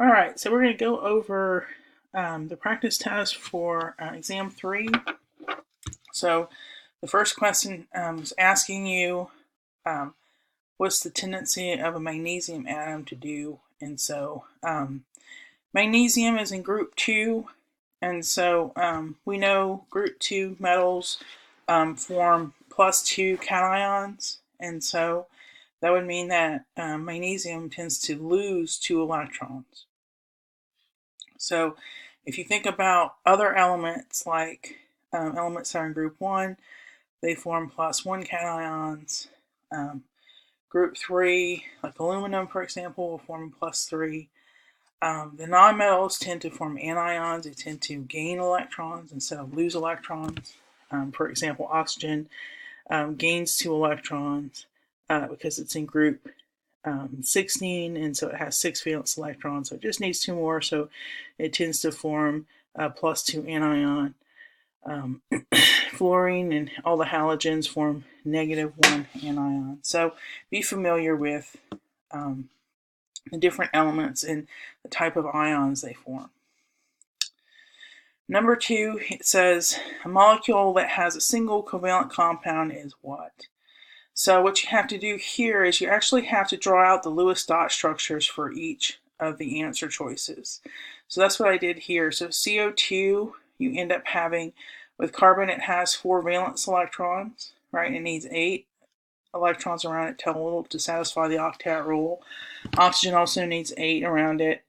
All right, so we're going to go over the practice test for exam 3. So the first question is asking you what's the tendency of a magnesium atom to do. And so magnesium is in group 2, and so we know group 2 metals form +2 cations, and so that would mean that magnesium tends to lose 2 electrons. So if you think about other elements like elements that are in group 1, they form +1 cations. Group 3, like aluminum, for example, will form +3. The nonmetals tend to form anions. They tend to gain electrons instead of lose electrons. For example, oxygen gains 2 electrons because it's in group 16, and so it has 6 valence electrons, so it just needs 2 more, so it tends to form a +2 anion. Fluorine and all the halogens form -1 anion. So be familiar with the different elements and the type of ions they form. Number 2, it says a molecule that has a single covalent compound is what? So what you have to do here is you actually have to draw out the Lewis dot structures for each of the answer choices. So that's what I did here. So CO2, you end up having, with carbon, it has 4 valence electrons, right? It needs 8 electrons around it total to satisfy the octet rule. Oxygen also needs 8 around it.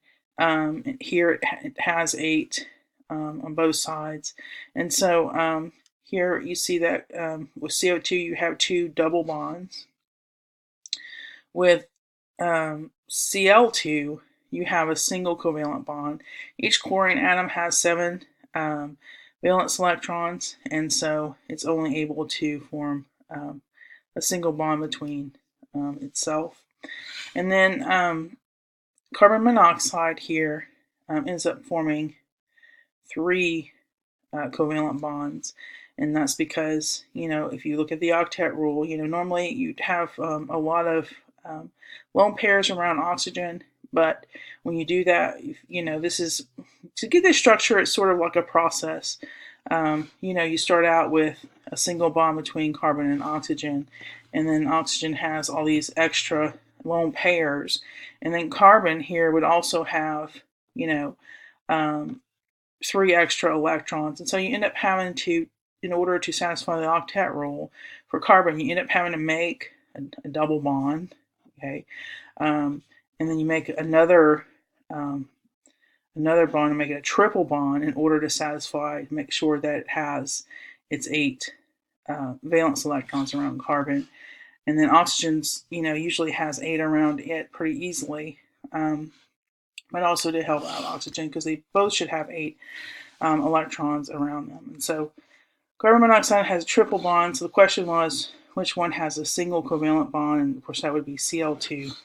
Here it has 8 on both sides. And so here you see that with CO2 you have 2 double bonds. With Cl2 you have a single covalent bond. Each chlorine atom has 7 valence electrons, and so it's only able to form a single bond between itself. And then carbon monoxide here ends up forming 3 covalent bonds, and that's because, if you look at the octet rule, normally you'd have a lot of lone pairs around oxygen, but when you do that, this is to get this structure. It's sort of like a process. You start out with a single bond between carbon and oxygen, and then oxygen has all these extra lone pairs, and then carbon here would also have 3 extra electrons, and so you end up having to, in order to satisfy the octet rule for carbon, you end up having to make a double bond, okay, and then you make another bond and make it a triple bond in order to make sure that it has its 8 valence electrons around carbon. And then oxygen's, usually has 8 around it pretty easily, but also to help out oxygen because they both should have 8 electrons around them. And so carbon monoxide has a triple bond, so the question was which one has a single covalent bond, and of course that would be Cl2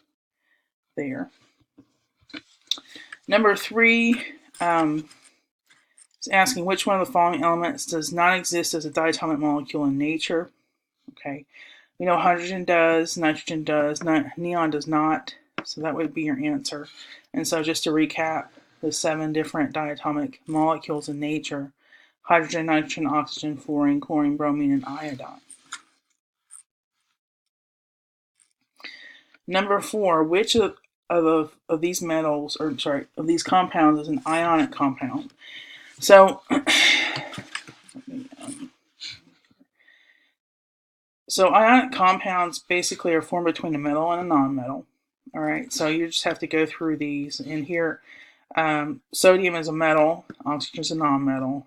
there. Number 3 is asking which one of the following elements does not exist as a diatomic molecule in nature. Okay, we know hydrogen does, nitrogen does, neon does not, so that would be your answer. And so just to recap the 7 different diatomic molecules in nature: hydrogen, nitrogen, oxygen, fluorine, chlorine, bromine, and iodine. Number 4, which of these metals, of these compounds is an ionic compound? So, ionic compounds basically are formed between a metal and a nonmetal. All right, so you just have to go through these. And here, sodium is a metal, oxygen is a nonmetal.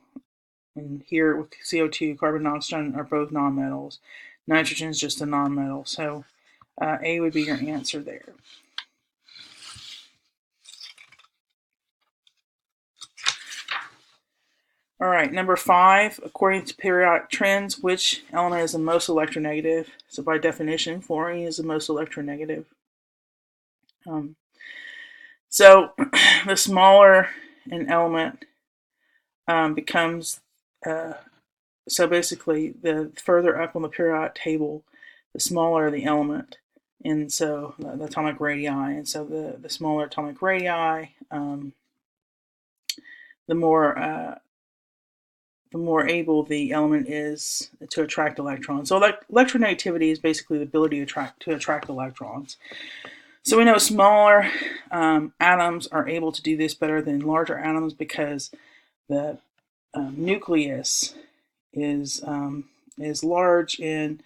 And here with CO2, carbon and oxygen are both nonmetals. Nitrogen is just a nonmetal. So A would be your answer there. All right, number 5, according to periodic trends, which element is the most electronegative? So by definition, fluorine is the most electronegative. So the smaller an element becomes, so basically the further up on the periodic table, the smaller the element And so the atomic radii, and so the smaller atomic radii, the more able the element is to attract electrons. So electronegativity is basically the ability to attract electrons. So we know smaller atoms are able to do this better than larger atoms because the nucleus is large, and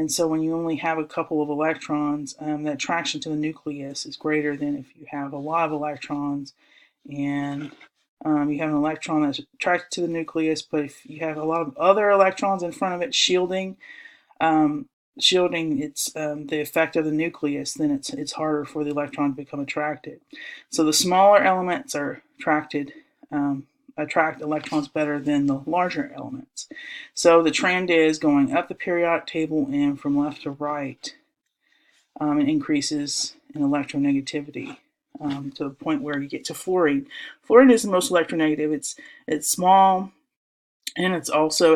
so when you only have a couple of electrons, the attraction to the nucleus is greater than if you have a lot of electrons and you have an electron that's attracted to the nucleus, but if you have a lot of other electrons in front of it shielding its the effect of the nucleus, then it's harder for the electron to become attracted. So the smaller elements are attract electrons better than the larger elements. So the trend is going up the periodic table and from left to right. It increases in electronegativity to the point where you get to fluorine. Fluorine is the most electronegative. It's small, and it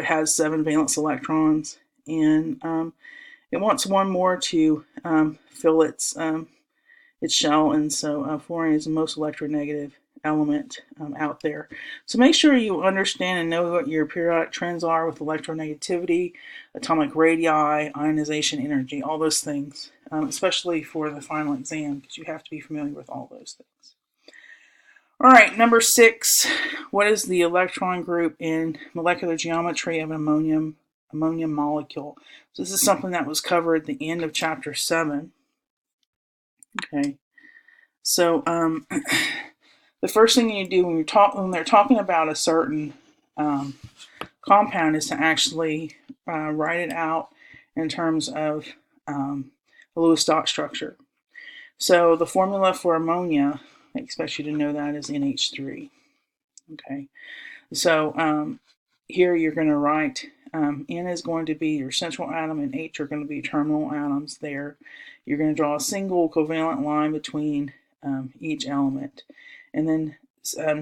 has 7 valence electrons, and it wants one more to fill its shell, and so fluorine is the most electronegative element out there. So make sure you understand and know what your periodic trends are with electronegativity, atomic radii, ionization energy, all those things, especially for the final exam, because you have to be familiar with all those things. All right, number 6, what is the electron group in molecular geometry of an ammonium molecule? So this is something that was covered at the end of chapter 7. Okay, so the first thing you do when they're talking about a certain compound is to actually write it out in terms of the Lewis-Dot structure. So the formula for ammonia, I expect you to know that, is NH3. Okay, so here you're going to write N is going to be your central atom and H are going to be terminal atoms there. You're going to draw a single covalent line between each element. And then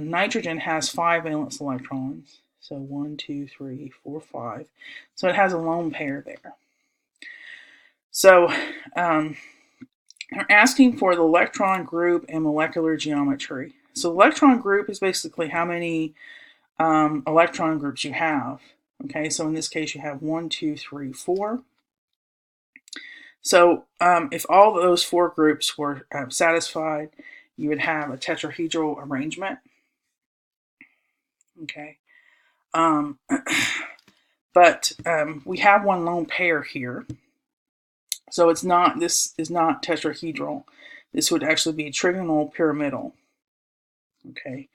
nitrogen has 5 valence electrons. So 1, 2, 3, 4, 5. So it has a lone pair there. So they're asking for the electron group in molecular geometry. So electron group is basically how many electron groups you have. Okay, so in this case you have 1, 2, 3, 4. So if all those 4 groups were satisfied, you would have a tetrahedral arrangement. Okay, but we have one lone pair here, so this is not tetrahedral. This would actually be trigonal pyramidal. Okay,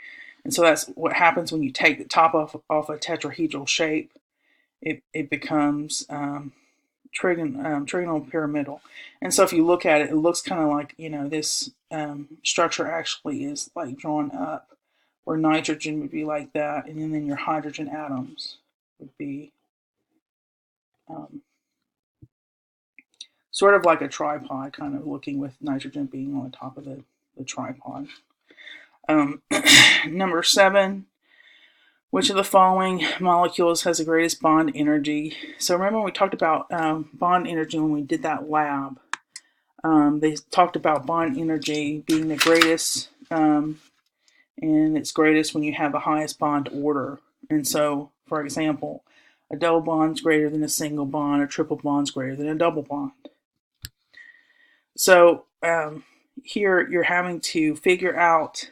and so that's what happens when you take the top off a tetrahedral shape. It becomes trigonal pyramidal. And so if you look at it, it looks kind of like, this structure actually is like drawn up, where nitrogen would be like that, and then your hydrogen atoms would be sort of like a tripod, kind of looking, with nitrogen being on the top of the tripod. Number 7, which of the following molecules has the greatest bond energy? So remember we talked about bond energy when we did that lab. They talked about bond energy being the greatest, and it's greatest when you have the highest bond order. And so, for example, a double bond is greater than a single bond, a triple bond is greater than a double bond. So here you're having to figure out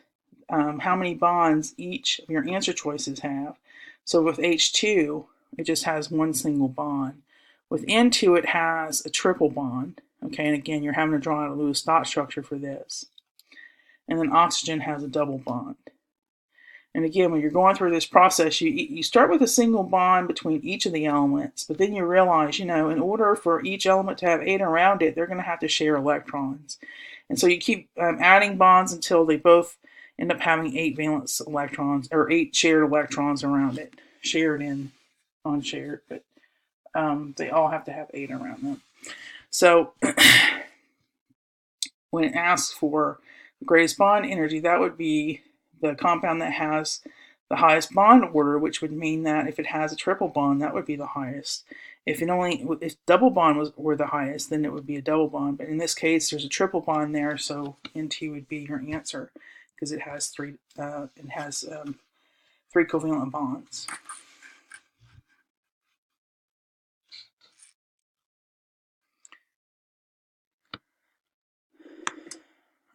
how many bonds each of your answer choices have. So with H2, it just has one single bond. With N2, it has a triple bond. Okay, and again, you're having to draw out a Lewis-Dot structure for this. And then oxygen has a double bond. And again, when you're going through this process, you start with a single bond between each of the elements, but then you realize, in order for each element to have 8 around it, they're going to have to share electrons. And so you keep adding bonds until they both end up having 8 valence electrons, or 8 shared electrons around it. Shared and unshared, but they all have to have 8 around them. So when it asks for the greatest bond energy, that would be the compound that has the highest bond order, which would mean that if it has a triple bond, that would be the highest. If double bond were the highest, then it would be a double bond. But in this case, there's a triple bond there, so N2 would be your answer because it has three covalent bonds.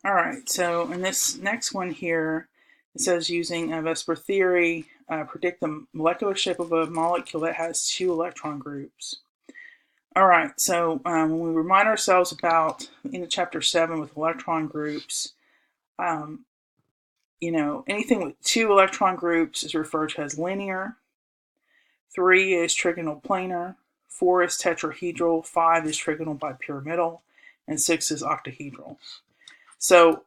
All right, so in this next one here, it says using VSEPR theory, predict the molecular shape of a molecule that has 2 electron groups. All right, so when we remind ourselves about in chapter 7 with electron groups, anything with 2 electron groups is referred to as linear. 3 is trigonal planar. 4 is tetrahedral. 5 is trigonal bipyramidal. And 6 is octahedral. So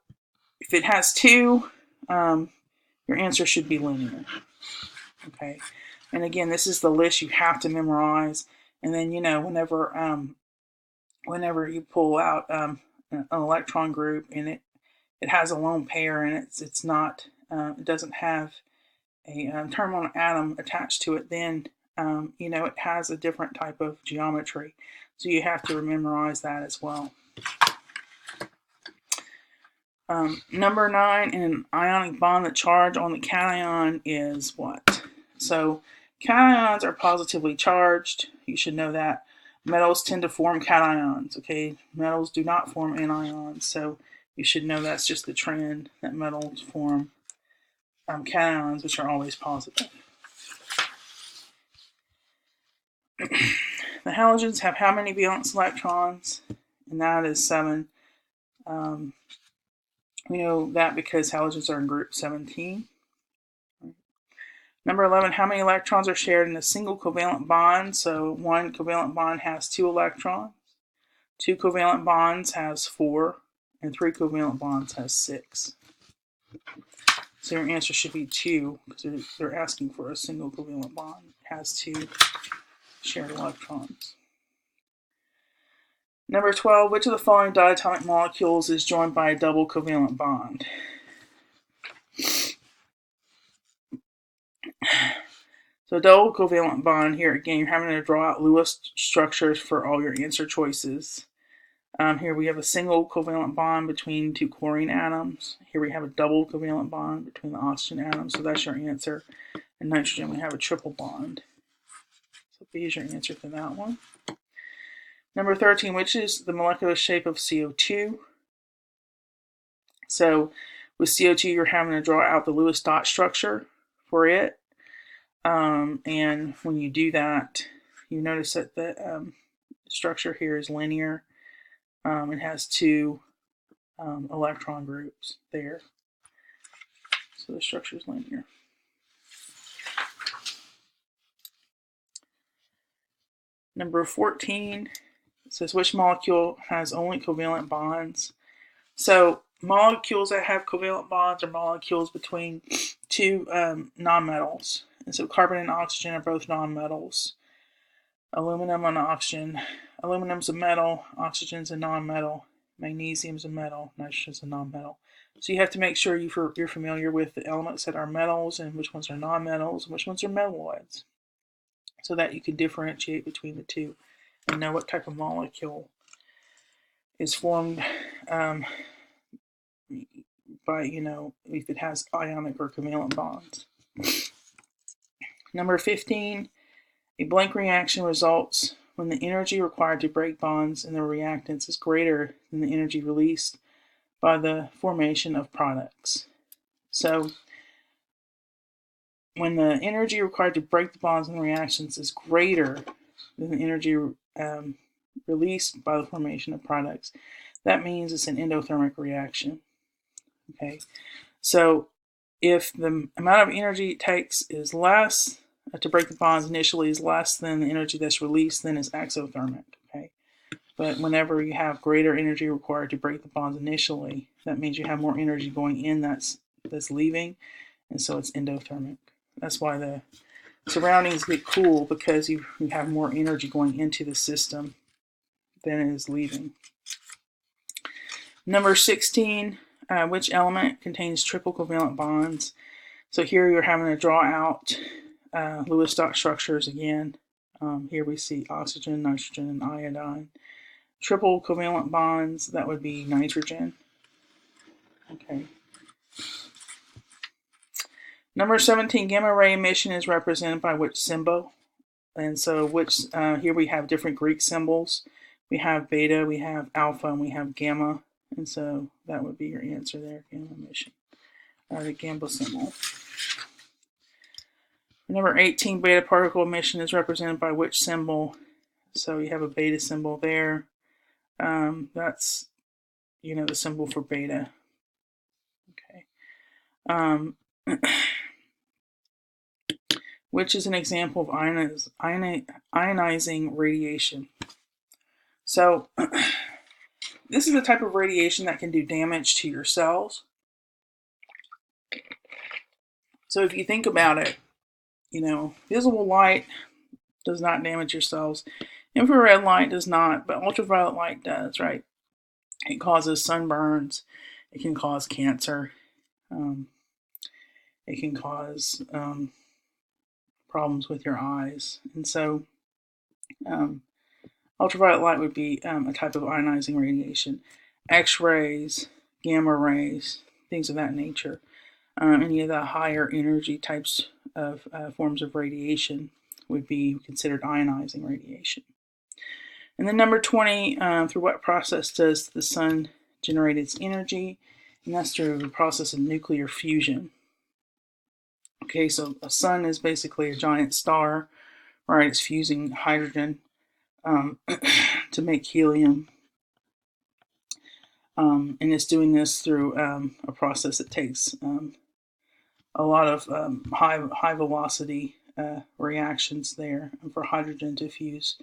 if it has 2, your answer should be linear. Okay. And again, this is the list you have to memorize. And then, whenever you pull out an electron group and it has a lone pair and it's not, it doesn't have a terminal atom attached to it, then it has a different type of geometry. So you have to memorize that as well. Number 9, in an ionic bond, the charge on the cation is what? So cations are positively charged. You should know that. Metals tend to form cations, okay? Metals do not form anions, so you should know that's just the trend that metals form cations, which are always positive. The halogens have how many valence electrons? And that is 7. We know that because halogens are in group 17. Number 11, how many electrons are shared in a single covalent bond? So one covalent bond has 2 electrons. 2 covalent bonds has 4. And 3 covalent bonds has 6. So your answer should be 2 because they're asking for a single covalent bond. It has 2 shared electrons. Number 12, which of the following diatomic molecules is joined by a double covalent bond? So double covalent bond, here again, you're having to draw out Lewis structures for all your answer choices. Here we have a single covalent bond between 2 chlorine atoms. Here we have a double covalent bond between the oxygen atoms, so that's your answer. And nitrogen, we have a triple bond. So B is your answer for that one. Number 13, which is the molecular shape of CO2? So with CO2, you're having to draw out the Lewis dot structure for it. And when you do that, you notice that the structure here is linear. It has 2 electron groups there. So the structure is linear. Number 14, it says which molecule has only covalent bonds? So molecules that have covalent bonds are molecules between 2 nonmetals. And so carbon and oxygen are both nonmetals. Aluminum and oxygen. Aluminum's a metal, oxygen's a nonmetal, magnesium's a metal, nitrogen's a nonmetal. So you have to make sure you're familiar with the elements that are metals and which ones are nonmetals and which ones are metalloids, so that you can differentiate between the two and know what type of molecule is formed by, if it has ionic or covalent bonds. Number 15, a blank reaction results when the energy required to break bonds in the reactants is greater than the energy released by the formation of products. So when the energy required to break the bonds in the reactions is greater than the energy released by the formation of products, that means it's an endothermic reaction. Okay, so if the amount of energy it takes is less to break the bonds initially is less than the energy that's released, then it's exothermic. Okay, but whenever you have greater energy required to break the bonds initially, that means you have more energy going in that's leaving, and so it's endothermic. That's why the surroundings get cool, because you have more energy going into the system than it is leaving. Number 16, which element contains triple covalent bonds? So here you're having to draw out Lewis dot structures again. Here we see oxygen, nitrogen, and iodine. Triple covalent bonds, that would be nitrogen. Okay. Number 17, gamma ray emission is represented by which symbol? And so here we have different Greek symbols. We have beta, we have alpha, and we have gamma. And so that would be your answer there, gamma emission, the gamma symbol. Number 18, beta particle emission is represented by which symbol? So you have a beta symbol there. That's, the symbol for beta. Okay. Which is an example of ionizing radiation. So this is a type of radiation that can do damage to your cells. So if you think about it, visible light does not damage your cells. Infrared light does not, but ultraviolet light does, right? It causes sunburns. It can cause cancer. It can cause problems with your eyes. And so ultraviolet light would be a type of ionizing radiation. X-rays, gamma rays, things of that nature. Any of the higher energy types of forms of radiation would be considered ionizing radiation. And then number 20, through what process does the sun generate its energy? And that's through the process of nuclear fusion. Okay, so a sun is basically a giant star, right? It's fusing hydrogen to make helium. And it's doing this through a process that takes a lot of high velocity reactions there for hydrogen to fuse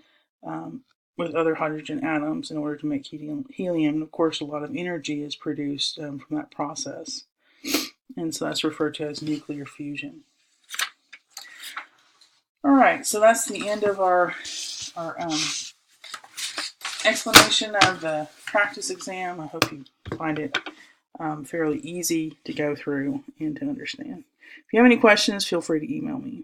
with other hydrogen atoms in order to make helium. And of course, a lot of energy is produced from that process. And so that's referred to as nuclear fusion. All right, so that's the end of our explanation of the practice exam. I hope you find it fairly easy to go through and to understand. If you have any questions, feel free to email me.